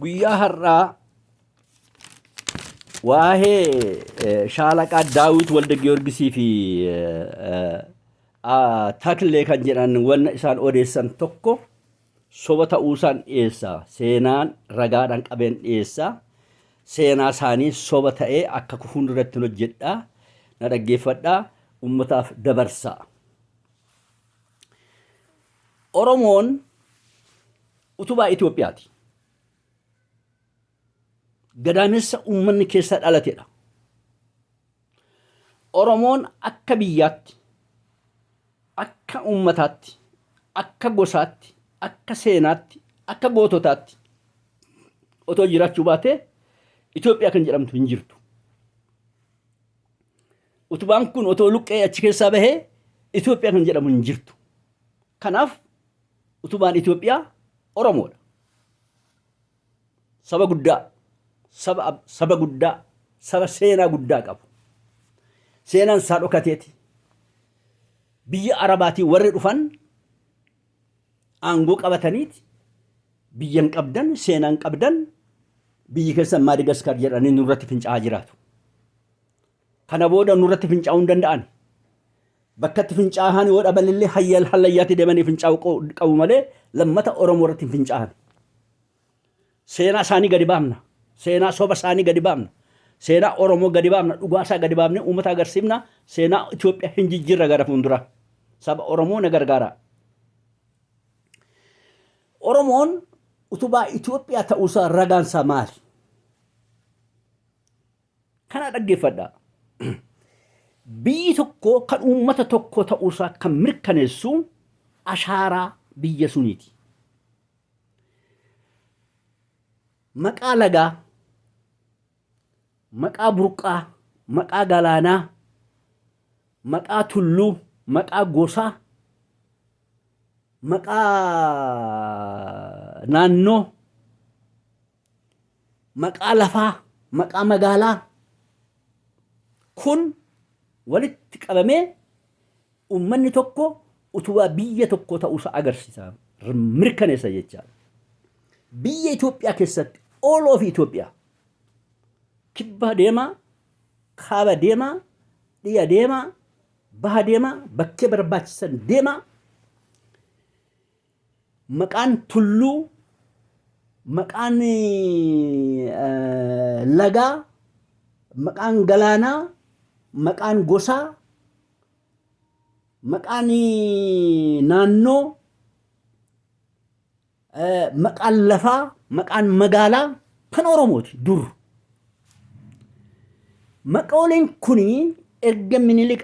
guyyaa har'aa waa'ee shaalaqaa Daawit Walda Giyoorgisii fi Taklee kan jedhan wanna isaan odeessan tokko soba ta'uusaan dhiyeessaa. Seenaan ragaadhaan qabeen dhiyeessaa. Seenaa isaanii soba ta'ee akka kufuun irratti hojjedhaa. Na dhaggeeffadhaa. Uummataaf dabarsaa. Oromoon utubaa Itoophiyaati. Gadaamessa uummanni keessa dhalatedha. Oromoon akka biyyaatti, akka uummataatti, akka gosaatti, akka seenaatti, akka goototaatti otoo jiraachuu baatee Itoophiyaa kan jedhamtu hin jirtu. Utubaan kun otoo luqqee achi keessaa bahee Itoophiyaa kan jedhamu hin jirtu. Kanaaf utubaan Itoophiyaa Oromoodha. Saba guddaa, saba guddaa, saba seenaa guddaa qabu. Seenaan isaa dhokateeti. Biyya Arabaatii warri dhufan aangoo qabataniiti. Biyyan qabdan, seenaan qabdan, biyyi keessan Maadigaskar jedhanii nurratti fincaa'aa jiraatu. Kana booda nurratti fincaa'uu hin danda'an. Bakka itti fincaa'an yoo dhabalillee hallayyaatti deemanii fincaa'uu qabu malee lammata Oromoo irratti hin fincaa'an. Seenaa isaanii gadi baafna. Seenaa soba isaanii gadi baafna. Seenaa Oromoo gadi baafna. Dhugaa isaa gadi baafne uummata agarsiifna. Seenaa Itoophiyaa hin jijjiirra gara fuuldura. Saba Oromoo na gargaara. Oromoon utubaa Itoophiyaa ta'uusaa ragaan isaa maali? Kana dhaggeeffadhaa. Biyyi tokko kan uummata tokko ta'uusaa kan mirkaneessu ashaaraa biyya suniiti. Maqaa lagaa, maqaa burqaa, maqaa galaanaa, maqaa tulluu, maqaa gosaa, maqaa naannoo, maqaa lafaa, maqaa magaalaa kun walitti qabamee uummanni tokko utubaa biyya tokko ta'uusaa agarsiisa. Mirkaneessa jechaadha. Biyya Itoophiyaa keessatti all of Itoophiyaa kibba deemaa, kaaba deemaa, dhiya deemaa, baha deemaa, bakkee barbaachisan deemaa. Maqaan tulluu, maqaan lagaa, maqaan galaanaa, maqaan gosaa, maqaan naannoo, maqaan lafaa, maqaan magaalaa kan Oromooti dur. Maqooleen kuni erga Minilik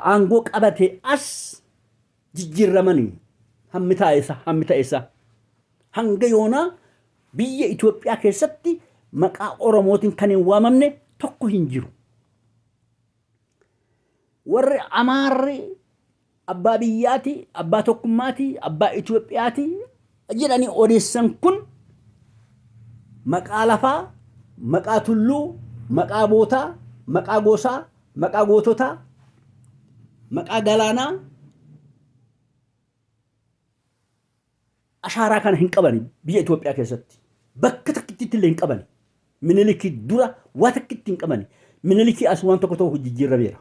aangoo qabate as jijjiiramanii hammi ta'eessa hanga yoonaa biyya Itoophiyaa keessatti maqaa Oromootiin kan hin waamamne tokko hin jiru. Warri Amaarri abbaa biyyaati, abbaa tokkummaati, abbaa Itoophiyaati jedhanii odeessan kun maqaa lafaa, maqaa tulluu, maqaa bootaa, maqaa gosaa, maqaa goototaa, maqaa galaanaa ashaaraa kana hin qabani biyya Itoophiyaa keessatti. Bakka takkitti illee hin qabani. Minilikii dura waa takkitti hin qabani. Minilikii as waan tokko ta'u jijjiirameera.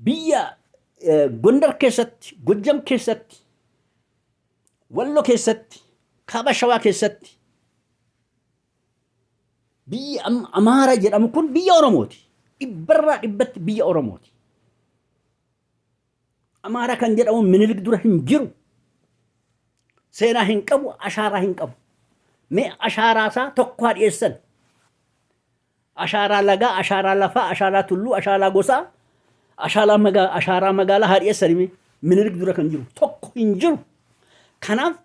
Biyya Gondar keessatti, Gojjam keessatti, Wallo keessatti, Kaaba Shawaa keessatti biyya Amaara jedhamu kun biyya Oromooti. Dhibbarraa dhibbatti biyya Oromooti. Amaara kan jedhamu Minilik dura hin jiru. Seenaa hin qabu, ashaaraa hin qabu. Mee ashaaraa isaa tokko haa dhiyeessan. Ashaaraa lagaa, ashaaraa lafaa, ashaaraa tulluu, ashaaraa gosaa, ashaaraa magaalaa haa dhiyeessan. Minilik dura kan jiru tokko hin jiru. Kanaaf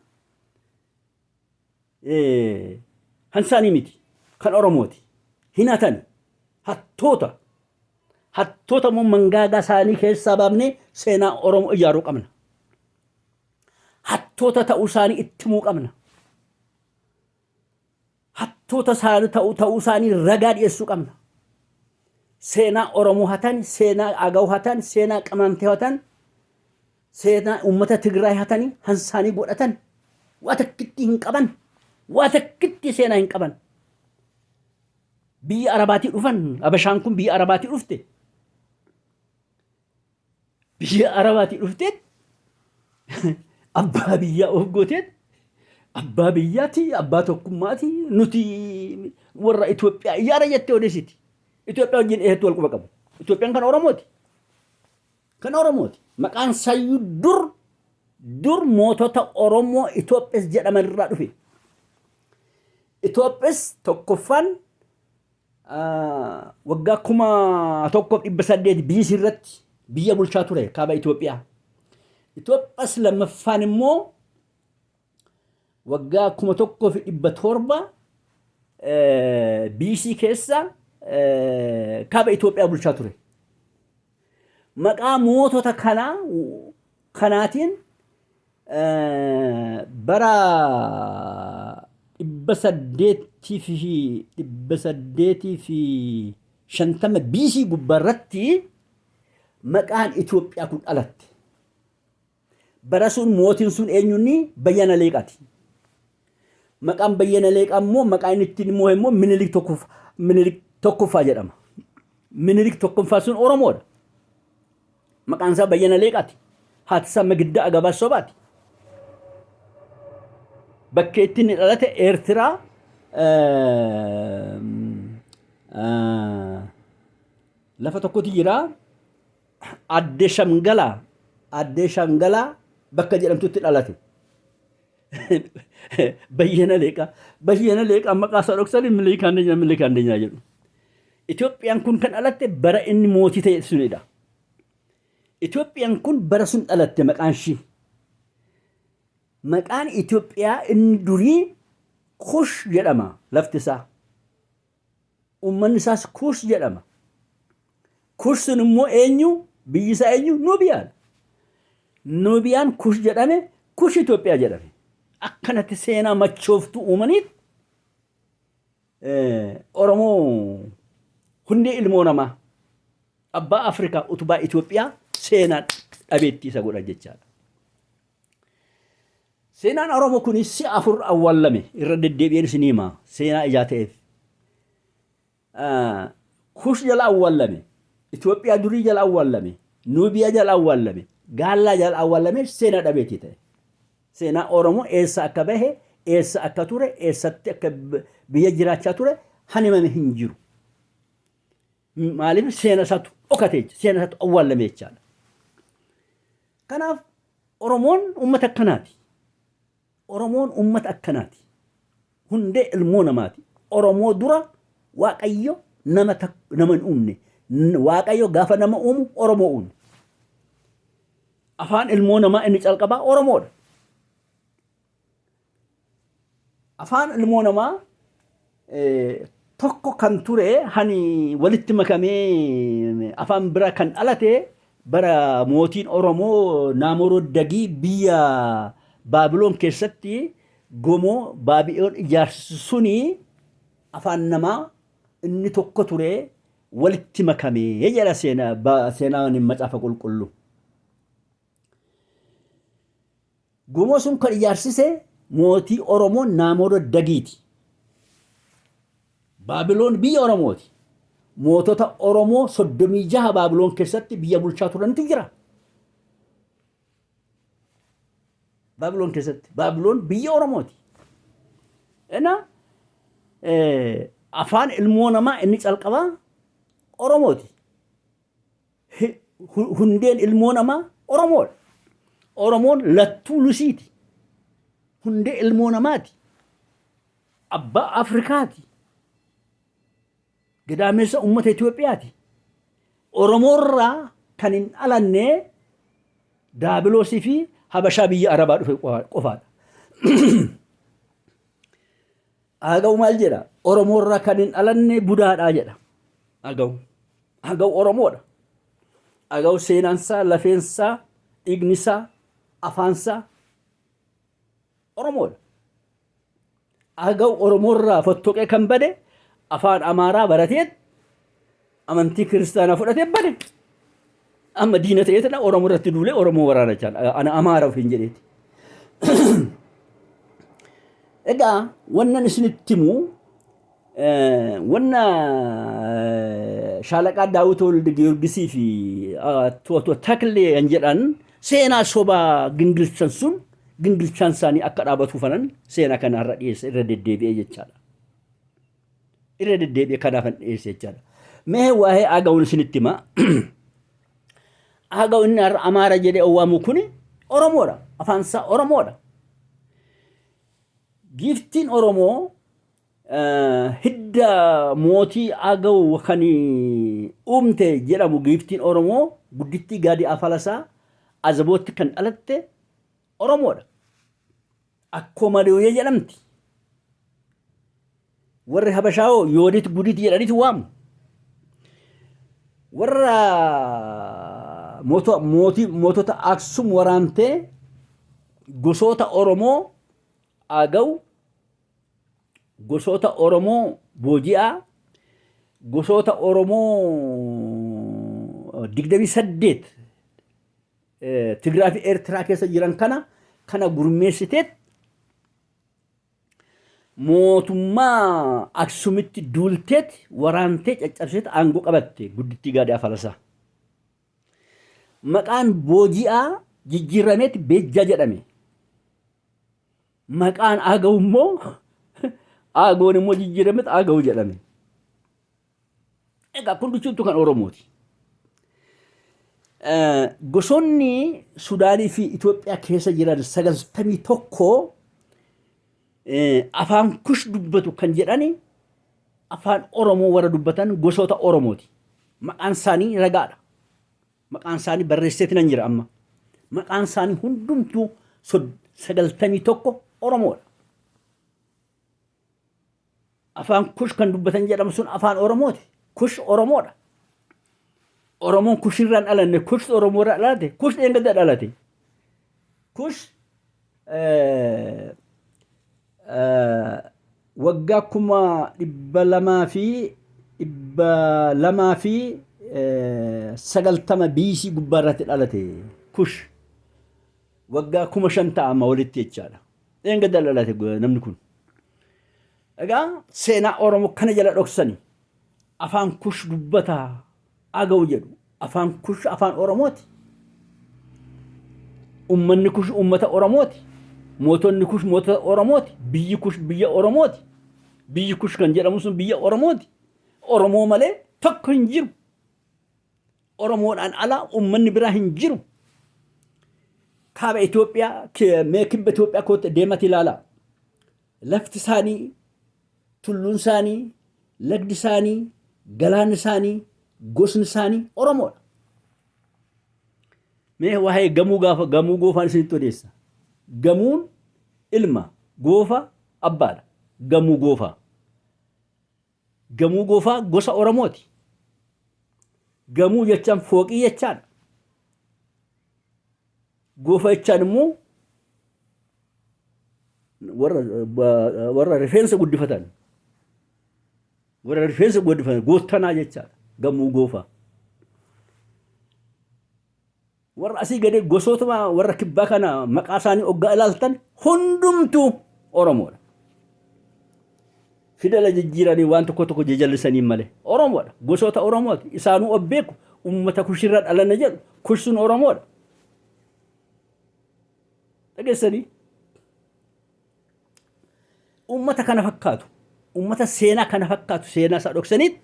hansaanii miti kan Oromooti. Hinatani hattoota. Hattoota immoo mangaagaa isaanii keessaa baafnee seenaa Oromoo ijaaruu qabna. Hattoota ta'uu isaanii itti himuu qabna. Hattoota ta'uu isaanii ragaa dhiyeessuu qabna. Seenaa Oromoo hatan, seenaa Agaw hatan, seenaa Qamantee hatan seenaa uummata Tigraay hatanii hansaanii godhatan waa takkitti hin qaban waa takkitti seenaa hin qaban biyya Arabaatii dhufan Abashaan kun biyya Arabaatii dhufte biyya Arabaatii dhufteet abbaa biyyaa of gooteet abbaa biyyaati abbaa tokkummaati nuti warra Itoophiyaa ijaara jettee odeessiti Itoophiyaa wajjin eehetti wal quba qabu Itoophiyaan kan Oromooti maqaan sayyuu dur mootota Oromoo Itoophiyaas jedhaman irraa dhufe Itoophiyaas tokkoffaan waggaa 1800 BC irratti biyya bulchaa ture kaaba Itoophiyaa Itoophiyaas lammaffaan immoo waggaa 1700 BC keessa kaaba Itoophiyaa bulchaa ture maqaa mootota kanaatiin bara 850 BC gubbarratti maqaan Itoophiyaa kun dhalatte bara sun mootiin sun eenyunni Bayyana Leeqaati maqaan Bayyana Leeqaa immoo maqaan ittiin immoo Minilik tokkoffaa jedhama Minilik tokkoffaa sun Oromoodha maqaan isaa Bayyana Leeqaati haati isaa Magiddaa Agabaa Sobaati bakka ittiin dhalate Eertiraa lafa tokkotti jira Addee Shangalaa bakka jedhamtutti dhalate Bayyana Leeqaa maqaa isaa dhoksan Minilik Andeenyaa jedhu Itoophiyaan kun kan dhalatte bara inni mootii ta'e sunidha Itoophiyaan kun bara sun dhalatte maqaan ishii maqaan Itoophiyaa inni durii Kush jedhama lafti isaa ummanni isaas Kush jedhama Kush sun immoo eenyu biyyi isaa eenyu Nuubiyaan Kush jedhame Kush Itoophiyaa jedhame akkanatti seenaa machooftuu uumaniit Oromoo hundee ilmoo namaa abbaa Afrikaa utubaa Itoophiyaa seenaa dhabeettii isa godha jechaadha. Seenaan Oromoo kunis si afur awwaalame irra deddeebi'een isin himaa seenaa ijaa ta'eef. Kush jala awwaalame, Itoophiyaa durii jala awwaalame, Nuubiyaa jala awwaalame, Gaallaa jala awwaalame seenaa dhabeettii ta'e. Seenaa Oromoo eessa akka bahe, eessa akka ture, eessatti akka biyya jiraachaa ture hanimame hin jiru. Maaliif seena isaatu dhokatee seena isaatu awwaalame jechaadha. Kanaaf Oromoon uummata akkanaati. Oromoon uummata akkanaati. Hundee ilmoo namaati. Oromoo dura Waaqayyo nama hin uumne. Waaqayyo gaafa nama uumu Oromoo uume. Afaan ilmoo namaa inni calqabaa Oromoodha. Afaan ilmoo namaa tokko kan ture hani walitti makamee afaan bira kan dhalate bara mootiin Oromoo Naamoroo Dagii biyya Baabiloon keessatti gomoo Baabiloon ijaarsisuni afaan namaa inni tokko ture walitti makamee jedha seenaan macaafa qulqulluu. Gomoo sun kan ijaarsise mootii Oromoo Naamoroo Dagiiti. Baabiloon biyya Oromooti. Mootota Oromoo 36 Baabiloon keessatti biyya bulchaa turantu jira. Baabiloon keessatti. Baabiloon biyya Oromooti. Afaan ilmoo namaa inni calqabaa Oromooti. Hundeen ilmoo namaa Oromoodha. Oromoon lattuu lusiiti. Hundee ilmoo namaati. Abbaa Afrikaati. Gadaamessa uummata Itoophiyaati. Oromoorraa kan hin dhalanne Daabiloosii fi Habashaa biyya Arabaa dhufe qofaadha. Agaw maal jedha? Oromoorraa kan hin dhalanne Budaadhaa jedha. Agaw Oromoodha. Agaw seenaansaa, lafeensaa, dhiignisaa, afaansaa Oromoodha. Agaw Oromoorraa fottoqee kan bade afaan Amaaraa barateet amantii kiristaanaa fudhatee bade. amma diina ta'eetidha Oromoo irratti duulee Oromoo waraana jechaan ana Amaaraaf hin jedheeti. Egaa wannan isinitti himu wanna Shaalaqaa Daawit Wolde Giyoorgisii fi Taklee kan jedhan seenaa sobaa gingilchan sun gingilchaan isaanii akka dhaabatu fanan seenaa kana irra dhiyeesse irra deddeebi'ee jechaadha. Irra deddeebi'ee kanaafan dhiyeesse jechaadha. Mee waa'ee Aagawun isinitti hima. Aagawun inni har'a Amaara jedhee owwaamu kuni Oromoodha. Afaan isaa Oromoodha. Giiftiin Oromoo hidda mootii Aagaw kan uumte jedhamu giiftiin Oromoo guddittii Gaadii Afalasaa Azabootti kan dhalatte Oromoodha. Akkuma Lewuyee jedhamti. Warri Habashaawoo Yoodit Gudit jedhaniiti waamu. Warra mootota Aksum waraantee gosoota Oromoo Aagaw, gosoota Oromoo Booji'aa, gosoota Oromoo 28 Tigiraa fi Eertiraa keessa jiran kana gurmeessiteet mootummaa Aksumitti duulteet waraantee caccabseet aangoo qabatte guddittii Gaadii Afalasaa. Maqaan Booji'aa jijjiirameet Beejjaa jedhame. Maqaan Aagaw immoo Aagawoon immoo jijjiirameet Aagaw jedhame. Egaa kun jechuutu kan Oromooti. Gosoonni Sudaanii fi Itoophiyaa keessa jiran 91 afaan Kush dubbatu kan jedhani afaan Oromoo warra dubbatan gosoota Oromooti. Maqaan isaanii ragaadha. Maqaan isaanii barreesseet nan jira amma. Maqaan isaanii hundumtuu 91 Oromoodha. Afaan Kush kan dubbatan jedhamu sun afaan Oromooti. Kush Oromoodha. Oromoon Kushirraan dhalanne Kush Oromoorraa dhalate Kush eengadda dhalate. Kush waggaa 290 BC gubbaarratti dhalate Kush. Waggaa 5,000 ta'ama walitti jechaadha. Eengadda dhalate namni kun. Egaa seenaa Oromoo kana jala dhoksani afaan Kush dubbataa Aagaw jedhu afaan Kush afaan Oromooti. Ummanni Kush ummata Oromooti. Mootonni Kush mootota Oromooti. Biyyi Kush biyya Oromooti. Biyyi Kush kan jedhamu sun biyya Oromooti. Oromoo malee tokko hin jiru. Oromoodhaan alaa ummanni biraa hin jiru. Kaaba Itoophiyaa mee kibba Itoophiyaa kootti deemati ilaalaa. Lafti isaanii, tulluun isaanii, lagdi isaanii, galaan isaanii, gosni isaanii Oromoodha. Mee waa'ee gamuu goofaan isinitti odeessa. Gamuun ilma goofa abbaadha. Gamuu goofaa. Gamuu goofaa gosa Oromooti. Gamuu jechaan fooqii jechaadha. Goofa jechaan immoo warra rifeensa guddifatan. Warra rifeensa guddifatan goottanaa jechaadha. Gamuu goofaa. Warra asii gadee gosootuma warra kibbaa kana maqaa isaanii oggaa ilaaltan hundumtuu Oromoodha. Fidela jijjiiranii waan tokko tokko jajallisanii malee Oromoodha. Gosoota Oromooti. Isaanuu obbeeku uummata Kushirraa dhalanne jedhu Kush sun Oromoodha. Dhageessanii uummata kana fakkaatu uummata seenaa kana fakkaatu seenaa isaa dhoksaniit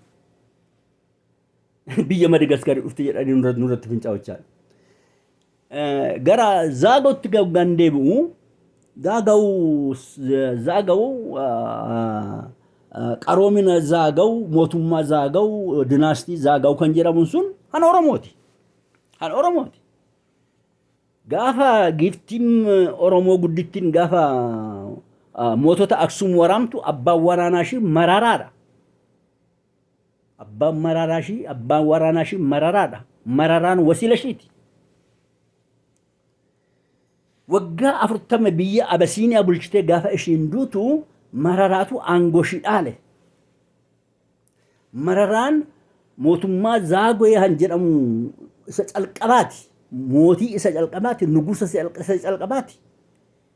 biyya Madagaskar dhufte jedhanii nurratti fincaa'ochaa. Gara Zaagawutti gaggaan deebi'u Zaagaw qaroomina Zaagaw mootummaa Zaagaw dinaastii Zaagaw kan jedhamu sun kan Oromooti. Kan Oromooti. Gaafa giiftiin Oromoo guddittiin gaafa mootota Aksum waraamtu abbaan waraanaa ishii Mararaadha. Abbaan waraanaa ishii Mararaadha. Mararaan wasiila ishiiti. Waggaa 40 biyya Abasiiniyaa bulchitee gaafa ishiin duutu Mararaatu aangoo ishii dhaale. Mararaan mootummaa Zaagwee kan jedhamu isa calqabaati. Mootii isa calqabaati. Nugusa isa calqabaati.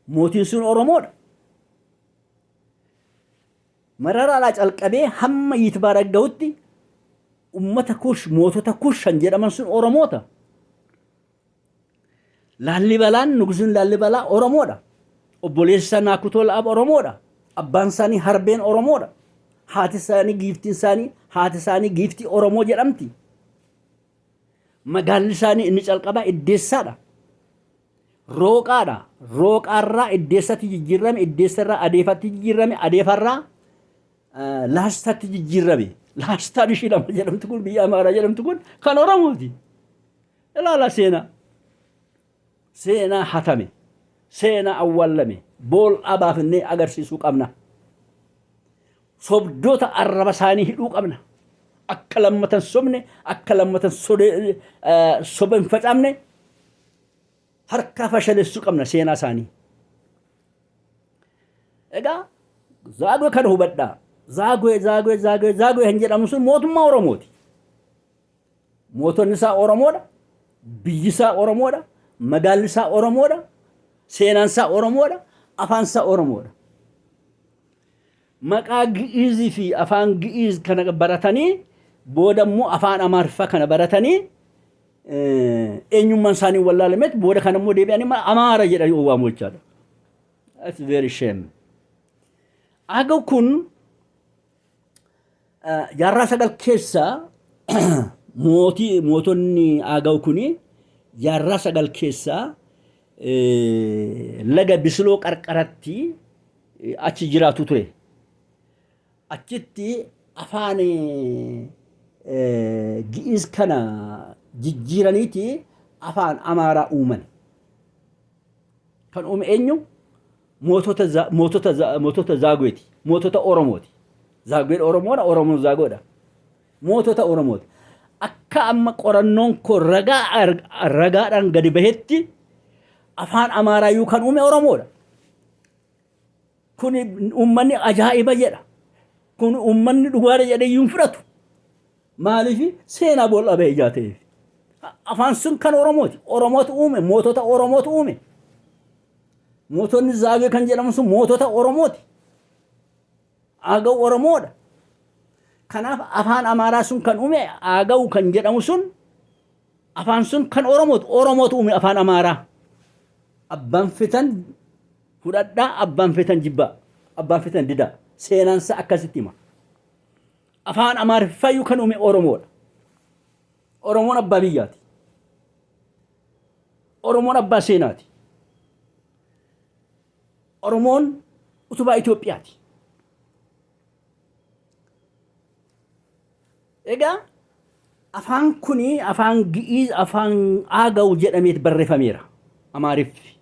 Mootiin sun Oromoodha. Mararaadhaa calqabee hamma Yitbaaraq gahutti ummata kush mootota kushan jedhaman sun Oromoota. Laallibalaan nugusin Laallibalaa Oromoodha. Obboleessi Naakutoo La'aab Oromoodha. Abbaan isaanii Harbeen Oromoodha. Haati isaanii giiftii Oromoo jedhamti. Magaalli isaanii inni calqabaa Iddeessaadha. Rooqaadha. Rooqaarraa Iddeessatti jijjiirame, Iddeessarraa Adeefatti jijjiirame, Adeefarraa Laastatti jijjiirame. Laastaan ishii lama jedhamtu kun biyya Amaaraa jedhamtu kun kan Oromooti. Ilaala seenaa. Seenaa hatame. Seenaa awwaalame. Bool'aa baafnee agarsiisuu qabna. Sobdoota arraba isaanii hidhuu qabna. Akka lammatan sobne, akka lammatan soba hin facamne harkaa fashaleessuu qabna seenaa isaanii. Egaa Zaagwee kana hubadhaa. Zaagwee hin jedhamu sun mootummaa Oromooti. Mootonni isaa Oromoodha. Biyyi isaa Oromoodha. Magaalli isaa Oromoodha. Seenaan isaa Oromoodha. Afaan isaa Oromoodha. Maqaa Gi'izii fi afaan Gi'iz kana baratanii booda immoo afaan Amaariffaa kana baratanii eenyummaan isaanii wallaalameet booda kana immoo deebi'anii Amaara jedhanii waamu jechaadha. That's very shame. Aga kun jaarraa sagal keessa mootonni Agaw kuni jaarraa sagal keessa laga Bisiloo qarqaratti achi jiraatu ture. Achitti afaan Gi'iz kana jijjiiraniiti afaan Amaaraa uuman. Kan uume eenyu? Mootota Zaagweeti. Mootota Oromooti. Zaagween Oromoodha. Oromoon Zaagweedha. Mootota Oromooti. Akka amma qorannoon koo ragaadhaan gadi bahetti afaan Amaaraayyuu kan uume Oromoodha. Kun uummanni ajaa'iba jedha. Kun uummanni dhugaadha jedhee hin fudhatu. Maaliif seenaa bool'aa bahee ijaa ta'eef. Afaan sun kan Oromooti. Oromootu uume. Mootota Oromootu uume. Mootonni Zaagwee kan jedhamu sun mootota Oromooti. Agaw Oromoodha. Kanaaf afaan Amaaraa sun kan uume Agaw kan jedhamu sun afaan sun kan Oromooti. Oromootu uume afaan Amaaraa. Abbaan fitan fudhadhaa, abbaan fitan jibbaa, abbaan fitan didaa. Seenaansa akkasitti hima. Afaan Amaariffaayyuu kan uume Oromoodha. Oromoon abbaa biyyaati. Oromoon abbaa seenaati. Oromoon utubaa Itoophiyaati. Egaa afaan kuni afaan Gi'iz afaan Agaw jedhameet barreeffameera Amaariffi.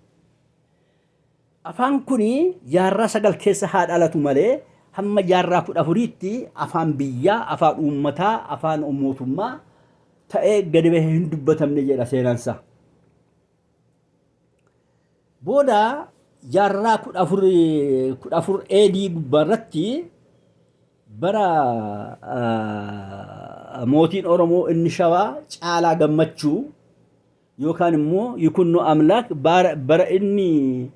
Afaan kuni jaarraa sagal keessa haa dhalatu malee hamma jaarraa 14tti afaan biyyaa, afaan uummataa, afaan mootummaa ta'ee gadi bahee hin dubbatamne jedha seenaansa. Booda jaarraa 14 AD gubbaarratti bara mootiin Oromoo inni Shawaa Caalaa Gammachuu yookaan immoo Yikunnoo Amlaak bara inni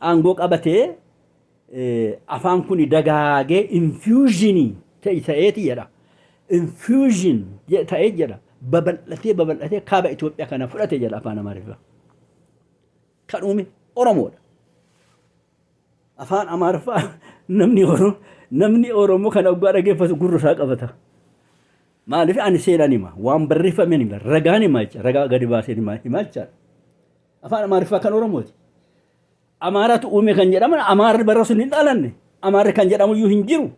aangoo qabatee afaan kun dagaagee infuuzinii ta'eeti jedha. Infuuzin ta'ee jedha. Babal'atee kaaba Itoophiyaa kana fudhate jedha afaan Amaariffaa. Kan uume Oromoodha. Afaan Amaariffaa namni Oromoo kana oggaa dhageeffatu gurra isaa qabata. Maaliif ani seenaan hima waan barreeffameen hima ragaan hima jecha ragaa gadi baaseen hima jechaadha. Afaan Amaariffaa kan Oromooti. Amaaratu uume kan jedhaman Amaarri bara sun hin dhalanne. Amaarri kan jedhamu iyyuu hin jiru.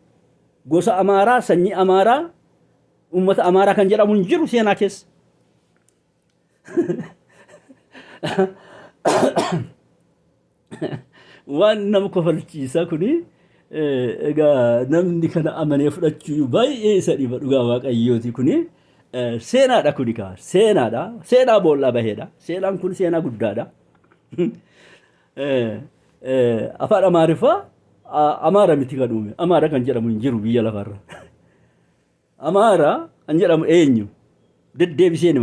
Gosa Amaaraa, sanyii Amaaraa, uummata Amaaraa kan jedhamu hin jiru seenaa keessa. Waan nama kofalchiisaa kuni egaa namni kana amanee fudhachuu baay'ee isa dhiba dhugaa Waaqayyooti kuni seenaadha kuni kaa seenaadha. Seenaa boollaa baheedha. Seenaan kun seenaa guddaadha. Afaan Amaariffaa Amaara miti kan uume. Amaara kan jedhamu hin jiru biyya lafarra. Amaara kan jedhamu eenyu? deddeebiseen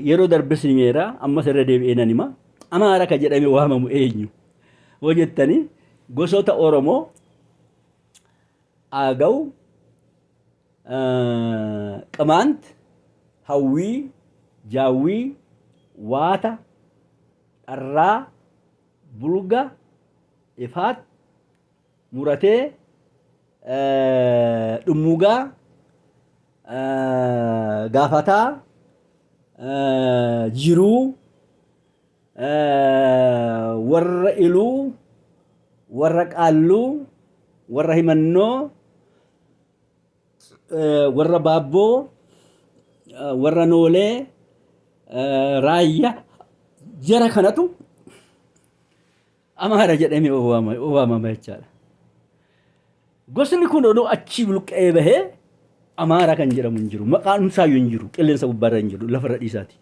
yeroo darbes nimeera ammas irra deebi'eenan hima Amaara ka jedhame waamamu eenyu hoo jettanii gosoota Oromoo Aagaw Qamaant Hawwii Jaawwii Waata Dharraa Bulga Ifaat Muratee Dhummugaa Gaafataa Jiruu warra Iluu warra Qaalluu warra Himannoo warra Baabboo warra Noolee Raayyaa jara kanatu Amaara jedhamee waamama jechaadha. Gosni kun odoo achi bulqa'ee bahee Amaara kan jedhamu hin jiru. Maqaan isaayyuu hin jiru. Qilleensa gubbaarra hin jiru. Lafarra dhiisaati.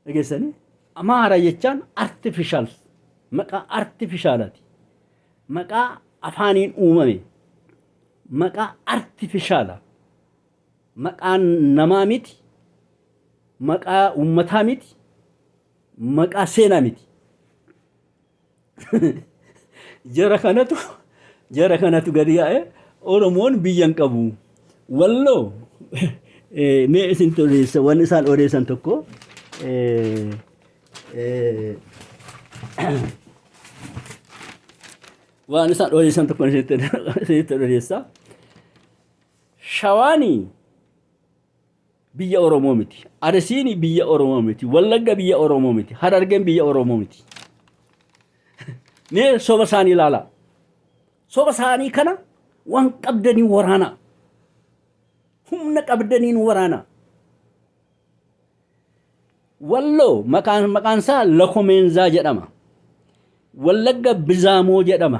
Dhageessanii? Amaara jechaan artificial. Maqaa artificialaati. Maqaa afaaniin uumame. Maqaa artificiala. Maqaan namaa miti. Maqaa uummataa miti. Maqaa seenaa miti. Jara kanatu gadi yaa'e Oromoon biyyan qabu. Walloo mee isin odeessa waan isaan odeessan tokko waan isaan odeessan tokko isinitti odeessa. Shawaani biyya Oromoo miti. Arsiin biyya Oromoo miti. Wallagga biyya Oromoo miti. Harargeen biyya Oromoo miti. Mee soba isaanii ilaala. Soba isaanii kana waan qabdanii waraana. Humna qabdaniin waraana. Walloo maqaan isaa Lakomeensaa jedhama. Wallagga Bizaamoo jedhama.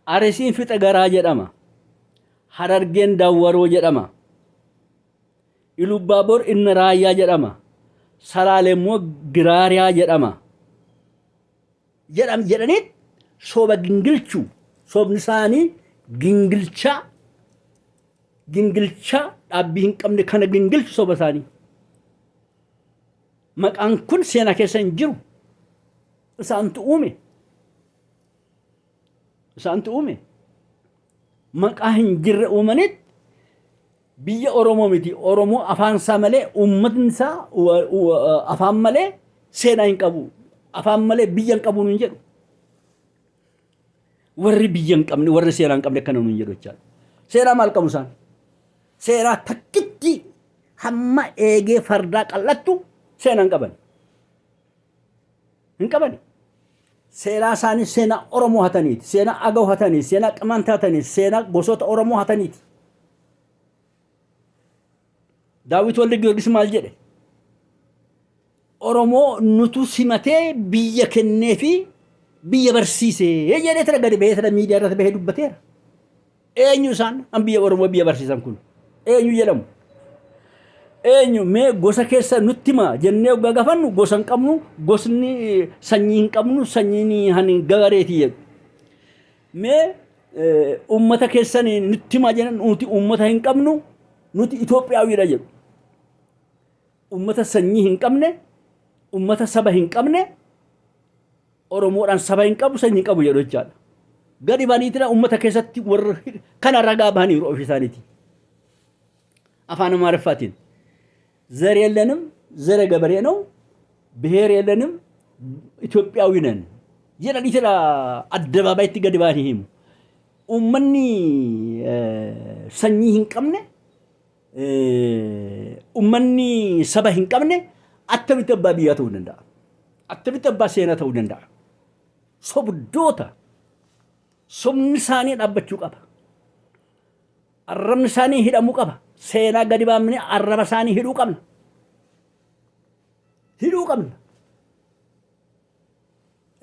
Arsiin Fixa Garaa jedhama. Harargeen Daawwaroo jedhama. Ilubbaabor Inna Raayyaa jedhama. Salaalee immoo Giraariyaa jedhama. Jedhaniit soba gingilchuu. Sobni isaanii gingilchaa dhaabbii hin qabne kana gingilchu soba isaanii. Maqaan kun seenaa keessa hin jiru. Isaantu uume. Maqaa hin jirre uumaniit biyya Oromoo miti. Oromoo afaan isaa malee uummatni isaa afaan malee seenaa hin qabu. Afaan malee biyya hin qabu hin jedhu. Warri biyya hin qabne warri seenaa hin qabne akkana hin jedhu jechaadha. Seenaa maal qabu isaan? Seenaa takkitti hamma eegee fardaa qal'attu seenaa hin qaban. Hin qaban. Seenaa isaanii seenaa Oromoo hataniiti. Seenaa Agaw hataniiti. Seenaa Qamaantaa hataniiti. Seenaa gosoota Oromoo hataniiti. Daawit Walde Giyoorgis maal jedhe? Oromoo nutu simatee biyya kennee fi biyya barsiisee jedhee tira gadi bahee tira miidiyaa irratti bahee dubbateera. Eenyu isaan an biyya Oromoo biyya barsiisan kun? Eenyu jedhamu? Eenyu mee gosa keessa nutti himaa jennee waggaa gaafannu gosa hin qabnu gosni sanyii hin qabnu sanyiin hani gagareeti jedhu. Mee uummata keessan nutti himaa jennan nuti uummata hin qabnu nuti Itoophiyaawidha jedhu. Uummata sanyii hin qabne ummata saba hin qabne Oromoodhaan saba hin qabu sanyii hin qabu jedhu jechaadha. Gadi baaniitina ummata keessatti warra kana ragaa bahanii ofii isaaniiti. Afaan Amaariffaatiin ዘር የለንም ዘረ ገበሬ ነው ብሔር የለንም ኢትዮጵያዊ ነን jedhaniitira addabaabayitti gadi baanii himu. Uummanni sanyii hin qabne uummanni saba hin qabne attamitti abbaa biyyaa ta'uu danda'a? Attamitti abbaa seenaa ta'uu danda'a? Sobdoota sobni isaanii dhaabbachuu qaba. Arrabni isaanii hidhamuu qaba. Seenaa gadi baafnee arraba isaanii hidhuu qabna.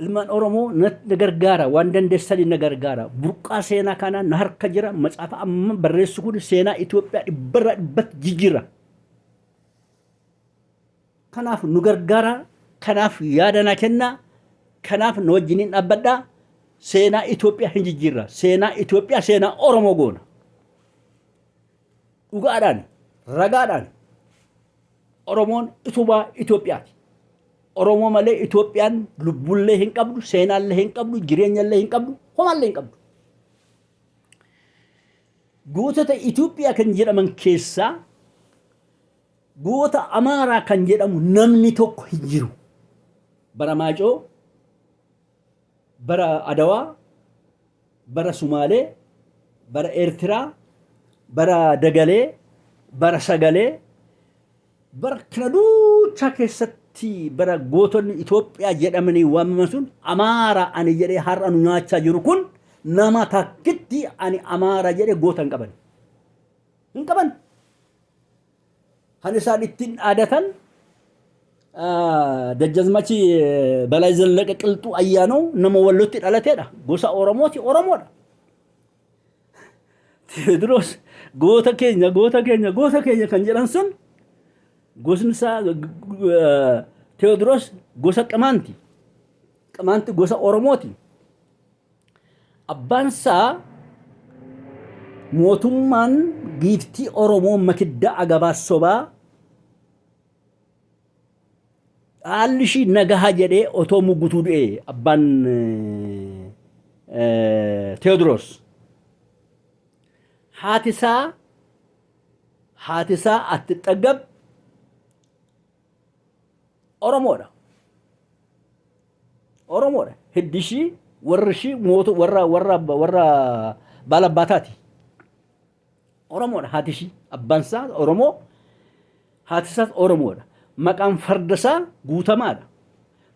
Ilmaan Oromoo na gargaara waan dandeessanii na gargaara. Burqaa seenaa kana na harka jira. Matsaafa amma barreessu kun seenaa Itoophiyaa dhibbarraa dhibbatti jijjiira. Kanaaf nu gargaara. Kanaaf yaada na kenna. Kanaaf nu wajjiniin dhaabbadhaa. Seenaa Itoophiyaa hin jijjiirra. Seenaa Itoophiyaa seenaa Oromoo goona. Dhugaadhaan ragaadhaan Oromoon utubaa Itoophiyaati. Oromoo malee Itoophiyaan lubbullee hin qabdu, seenaallee hin qabdu, jireenyallee hin qabdu, homaallee hin qabdu. Gootota Itoophiyaa kan jedhaman keessaa goota Amaaraa kan jedhamu namni tokko hin jiru. Bara Maacoo, bara Adawaa, bara Sumaalee, bara Eertiraa, bara Dagalee, bara Sagalee, bara kana duuchaa keessatti bara gootonni Itoophiyaa jedhamanii waamaman sun Amaaraa ani jedhee har'a nu nyaachaa jiru kun nama takkitti ani Amaaraa jedhee goota hin qaban. Hin qaban. Kan isaan ittiin dhaadatan Dajjazmachi Balaa Zallaqa Qilxuu Ayyaanoo nama Wallootti dhalateedha. Gosa Oromooti, Oromoodha. Tewoodiroos goota keenya kan jedhan sun gosni isaa Tewoodiroos gosa Qimaanti. Qimaanti gosa Oromooti. Abbaan isaa mootummaan giiftii Oromoo Makiddaa Agabaa Sobaa haalli ishii nagahaa jedhee otoo muggutuu du'e abbaan Tewoodiroos. Haati isaa atti xaggab Oromoodha. Oromoodha. Hiddi ishii warri ishii warra Baalabbaataati. Oromoodha haati ishii. Abbaan isaa Oromoo, haati isaas Oromoodha. Maqaan farda isaa Guutamaadha.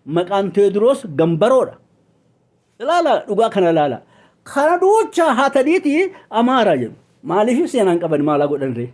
Maqaan Tewoodiroos Gambaroodha. Ilaala dhugaa kana ilaala. Kana duuchaa haataniiti Amaaraa jedhu. Maaliif seenaan qaban maalaa godhan ree?